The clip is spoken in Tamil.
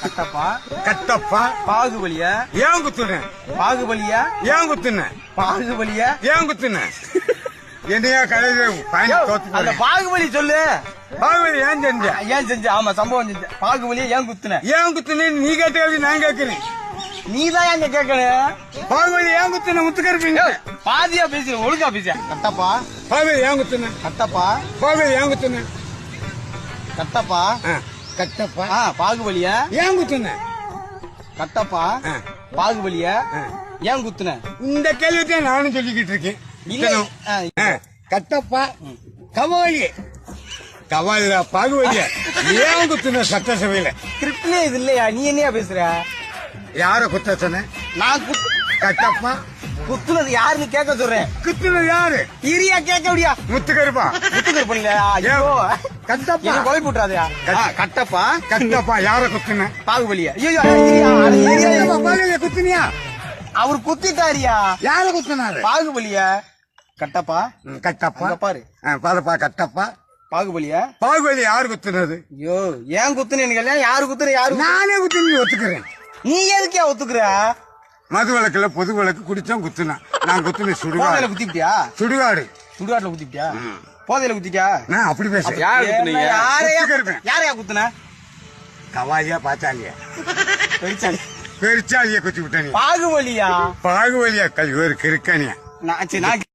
கட்டப்பா கட்டப்பா பாகுபலியா ஏன் குத்துன பாகுபலியா ஏன் குத்துன பாகுபலியா ஏன் குத்துன என்னையா கடையில பாயிண்ட் தோத்து அந்த போறேன். பாகுபலி சொல்லு. பாகுபலி ஏன் செஞ்ச ஏன் செஞ்ச? ஆமா சம்பவம் செஞ்ச. பாகுபலியா ஏன் குத்துன? ஏன் குத்துன நீ கேட்ட கேள்வி நான் கேட்கிறேன். நீதான் எங்க கேட்கணும். பாகுபலி ஏன் குத்துன முத்துக்கருப்பீங்க பாதியா பேசு, ஒழுங்கா பேச. கட்டப்பா பாகுபலி ஏன் குத்துன கட்டப்பா பாகுபலி ஏன் குத்துன கட்டப்பா கட்டப்பா பாகுபலியா ஏன் குத்துன கட்டப்பா பாகுபலியா ஏன் குத்துன? இந்த கேள்வி தான் நானும் சொல்லிக்கிட்டு இருக்கேன். கட்டப்பா கவாலி கவாலியா பாகுபலியா ஏன் குத்துன சட்டசபையில? கிரிப்ட்லயே இது இல்லையா? நீ என்னையா பேசுற? யார குத்த சொன்ன? நான் கட்டப்பா குத்துனது யாருன்னு கேட்க சொல்றேன். குத்துனது யாரு? இரியா கேட்க முடியா? முத்துக்கருப்பா முத்துக்கர் பண்ணல. ஐயோ கட்டப்பா கொலை போட்டுறாதயா? கட்டப்பா கட்டப்பா யார குத்துன? பாகுபலியா? ஐயோ பாகுபலியா குத்துனியா? அவர் குத்திட்டாரியா? யார குத்துனாரு? பாகுபலியா கட்டப்பா கட்டப்பா அங்க பாரு. பாருப்பா கட்டப்பா பாகுபலியா? பாகுபலி யாரு குத்துனது? ஐயோ ஏன் குத்துனீங்க? யாரு குத்துற? யாரு? நானே குத்துன்னு ஒத்துக்கிறேன். நீ எதுக்கே ஒத்துக்குற? மது விளக்குல பொது விளக்கு குடிச்சோம் குத்துனா நான் குத்துன சுடுகாடு. போதையில குத்திட்டியா? சுடுகாடு சுடுகாட்டுல குத்திட்டியா? போதையில குத்திட்டியா? நான் அப்படி பேசுறேன். யாரையா குத்துன? கவாலியா பாச்சாலியா பெருச்சாலி பெருச்சாலியா குத்தி விட்ட நீ. பாகுபலியா? பாகுபலியா கல் ஒரு கிறுக்கனியா? நான்